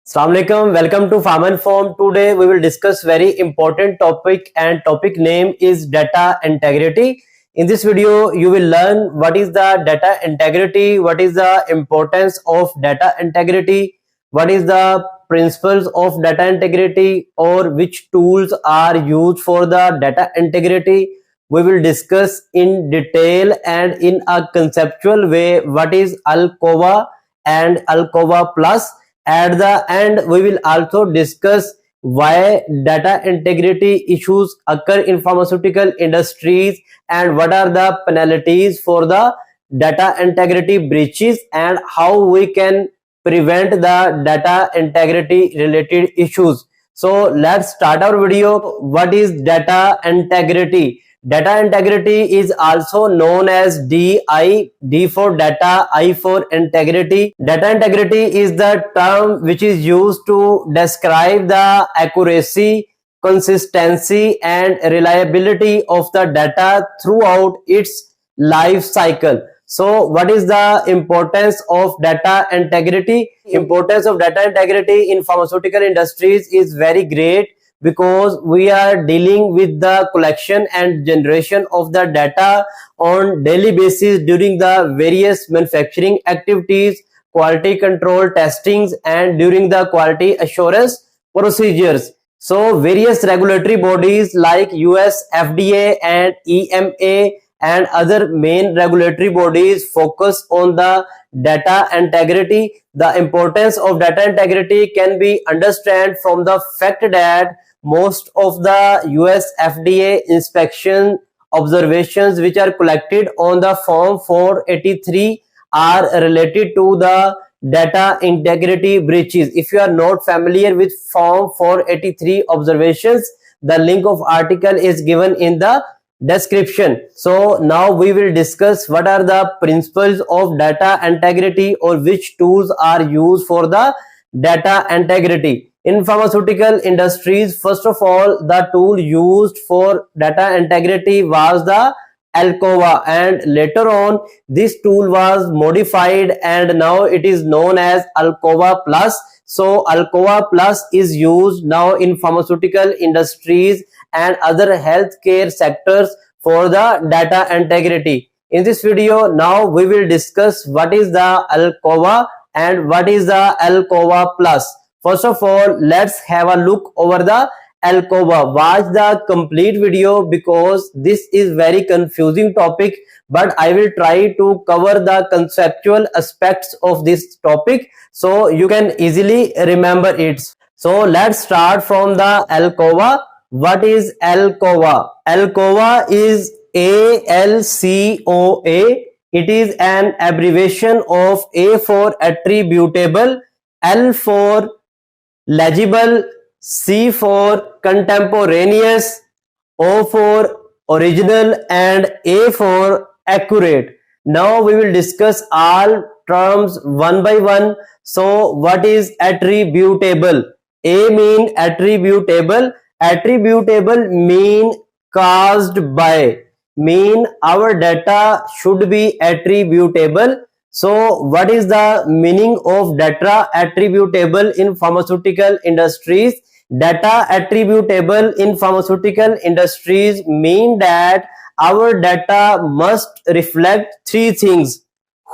Assalamualaikum. Welcome to Farm and Form. Today we will discuss very important topic and topic name is data integrity. In this video you will learn what is the data integrity, what is the importance of data integrity, what is the principles of data integrity or which tools are used for the data integrity. We will discuss in detail and in a conceptual way what is Alcova and Alcova Plus. At the end, we will also discuss why data integrity issues occur in pharmaceutical industries and what are the penalties for the data integrity breaches and how we can prevent the data integrity related issues. So let's start our video. What is data integrity? Data integrity is also known as DI, D for data, I for integrity. Data integrity is the term which is used to describe the accuracy, consistency and reliability of the data throughout its life cycle. So what is the importance of data integrity? Importance of data integrity in pharmaceutical industries is very great because we are dealing with the collection and generation of the data on daily basis during the various manufacturing activities, quality control testings and during the quality assurance procedures. So various regulatory bodies like US FDA and EMA and other main regulatory bodies focus on the data integrity. The importance of data integrity can be understood from the fact that most of the US FDA inspection observations which are collected on the Form 483 are related to the data integrity breaches. If you are not familiar with Form 483 observations, the link of article is given in the description. So now we will discuss what are the principles of data integrity or which tools are used for the data integrity. In pharmaceutical industries, first of all, the tool used for data integrity was the Alcova, and later on this tool was modified and now it is known as Alcova Plus. So Alcova Plus is used now in pharmaceutical industries and other healthcare sectors for the data integrity. In this video, now we will discuss what is the Alcova and what is the Alcova Plus. First of all, let's have a look over the Alcova. Watch the complete video because this is very confusing topic, but I will try to cover the conceptual aspects of this topic so you can easily remember it. So let's start from the Alcova. What is Alcova? Alcova is ALCOA. It is an abbreviation of A for attributable, L for legible, C for contemporaneous, O for original and A for accurate. Now we will discuss all terms one by one. So what is attributable? A mean attributable. Attributable mean caused by, mean our data should be attributable. So what is the meaning of data attributable in pharmaceutical industries? Data attributable in pharmaceutical industries mean that our data must reflect three things: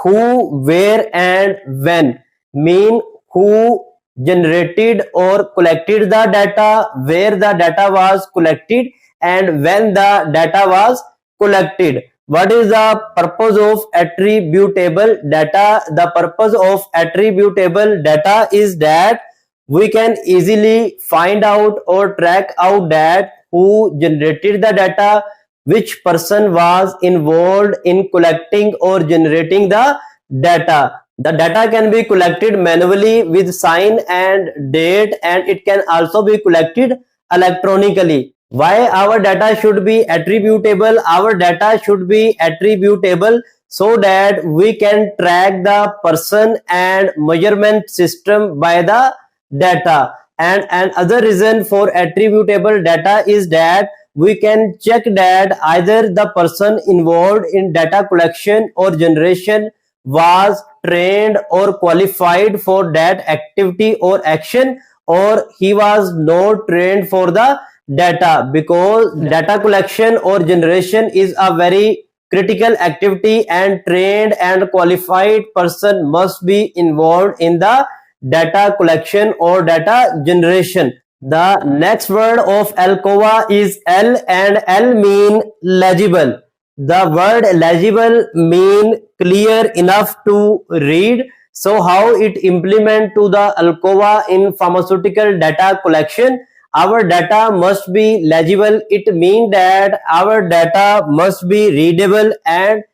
who, where and when. Mean who generated or collected the data, where the data was collected and when the data was collected. What is the purpose of attributable data? The purpose of attributable data is that we can easily find out or track out that who generated the data, which person was involved in collecting or generating the data. The data can be collected manually with sign and date, and it can also be collected electronically. Why our data should be attributable? Our data should be attributable so that we can track the person and measurement system by the data. And another reason for attributable data is that we can check that either the person involved in data collection or generation was trained or qualified for that activity or action, or he was not trained for the data, because data collection or generation is a very critical activity and trained and qualified person must be involved in the data collection or data generation. The next word of Alcoa is L, and L mean legible. The word legible mean clear enough to read. So how it implement to the Alcoa in pharmaceutical data collection? Our data must be legible. It means that our data must be readable and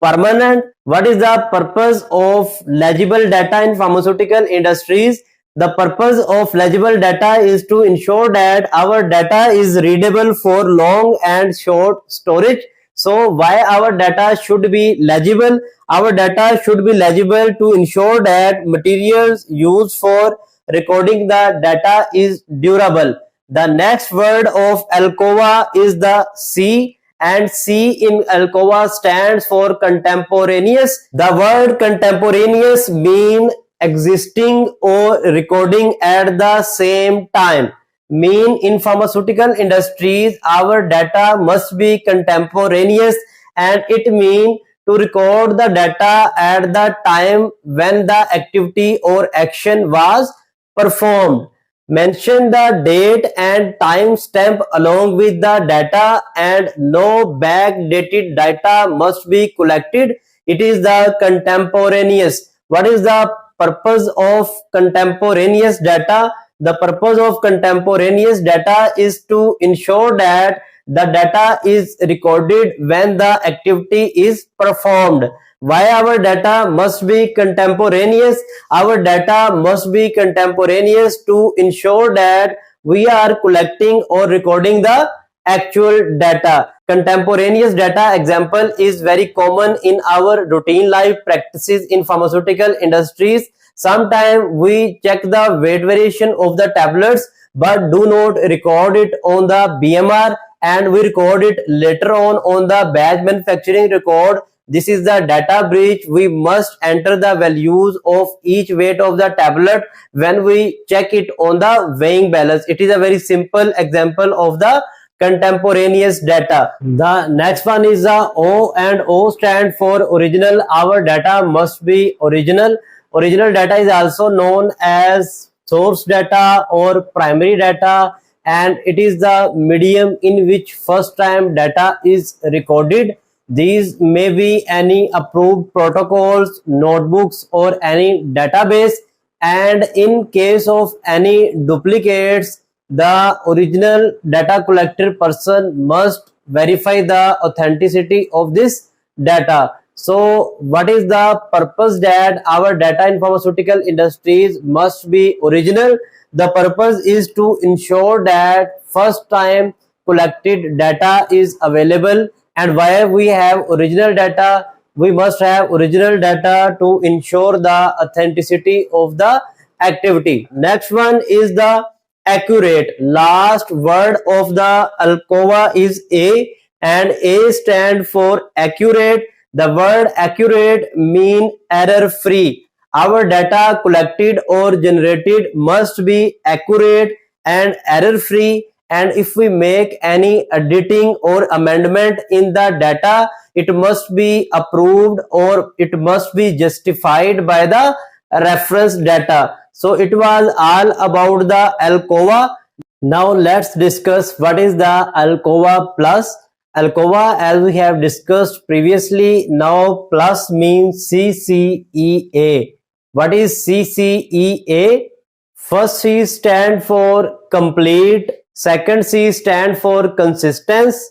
permanent. What is the purpose of legible data in pharmaceutical industries? The purpose of legible data is to ensure that our data is readable for long and short storage. So why our data should be legible? Our data should be legible to ensure that materials used for recording the data is durable. The next word of Alcoa is the C, and C in Alcoa stands for contemporaneous. The word contemporaneous mean existing or recording at the same time. Mean in pharmaceutical industries our data must be contemporaneous, and it mean to record the data at the time when the activity or action was performed. Mention the date and time stamp along with the data, and no backdated data must be collected. It is the contemporaneous. What is the purpose of contemporaneous data? The purpose of contemporaneous data is to ensure that the data is recorded when the activity is performed. Why our data must be contemporaneous? Our data must be contemporaneous to ensure that we are collecting or recording the actual data. Contemporaneous data example is very common in our routine life practices in pharmaceutical industries. Sometimes we check the weight variation of the tablets but do not record it on the BMR, and we record it later on the batch manufacturing record. This is the data breach. We must enter the values of each weight of the tablet when we check it on the weighing balance. It is a very simple example of the contemporaneous data. The next one is the O, and O stand for original. Our data must be original. Original data is also known as source data or primary data, and it is the medium in which first time data is recorded. These may be any approved protocols, notebooks, or any database, and in case of any duplicates, the original data collector person must verify the authenticity of this data. So what is the purpose that our data in pharmaceutical industries must be original? The purpose is to ensure that first time collected data is available. And why we have original data? We must have original data to ensure the authenticity of the activity. Next one is the accurate. Last word of the Alcoa is A, and A stand for accurate. The word accurate mean error free. Our data collected or generated must be accurate and error free, and if we make any editing or amendment in the data, it must be approved or it must be justified by the reference data. So it was all about the Alcoa. Now let's discuss what is the Alcoa Plus. Alcoa, as we have discussed previously, now plus means CCEA. What is CCEA? First C stand for complete, second C stand for consistence,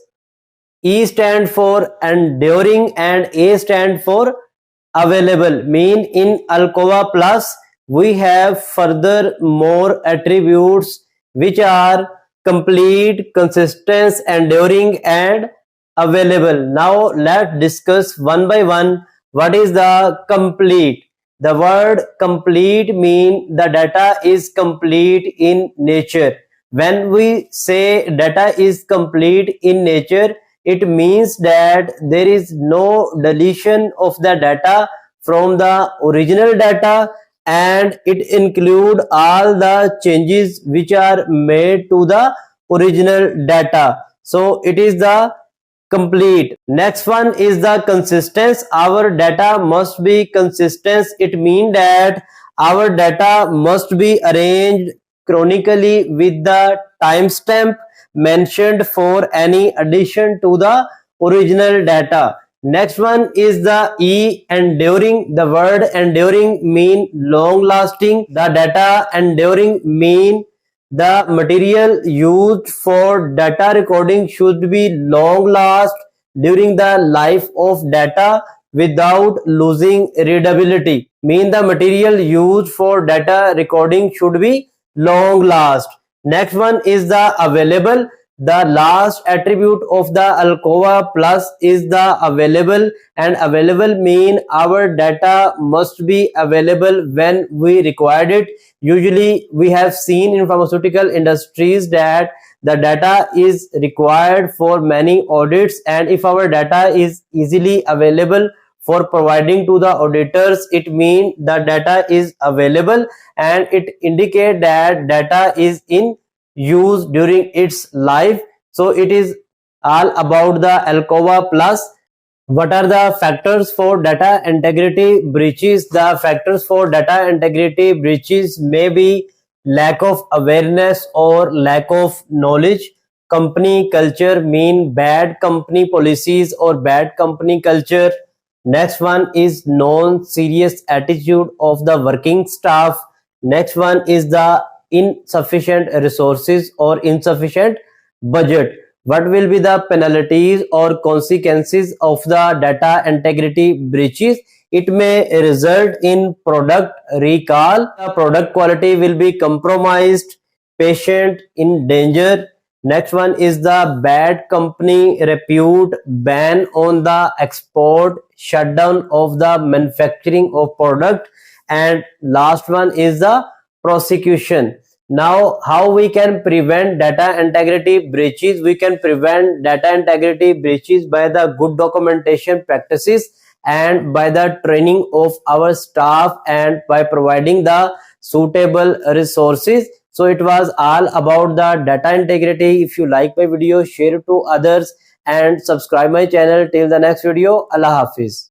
E stand for enduring, and A stand for available. Mean in Alcoa Plus we have further more attributes which are complete, consistent, enduring, and available. Now let's discuss one by one. What is the complete? The word complete means the data is complete in nature. When we say data is complete in nature, it means that there is no deletion of the data from the original data, and it include all the changes which are made to the original data. So it is the complete. Next one is the consistency. Our data must be consistent. It means that our data must be arranged chronically with the timestamp mentioned for any addition to the original data. Next one is the E, enduring. The word enduring mean long lasting. The data enduring mean the material used for data recording should be long last during the life of data without losing readability. Mean the material used for data recording should be long last. Next one is the available. The last attribute of the Alcova Plus is the available, and available mean our data must be available when we required it. Usually we have seen in pharmaceutical industries that the data is required for many audits, and if our data is easily available for providing to the auditors, it means the data is available, and it indicate that data is in use during its life. So it is all about the Alcova Plus. What are the factors for data integrity breaches? The factors for data integrity breaches may be lack of awareness or lack of knowledge. Company culture mean bad company policies or bad company culture. Next one is non-serious attitude of the working staff. Next one is the insufficient resources or insufficient budget. What will be the penalties or consequences of the data integrity breaches? It may result in product recall, the product quality will be compromised, patient in danger. Next one is the bad company repute, ban on the export, shutdown of the manufacturing of product, and last one is the prosecution. Now, how we can prevent data integrity breaches? We can prevent data integrity breaches by the good documentation practices and by the training of our staff and by providing the suitable resources. So it was all about the data integrity. If you like my video, share it to others and subscribe my channel. Till the next video, Allah Hafiz.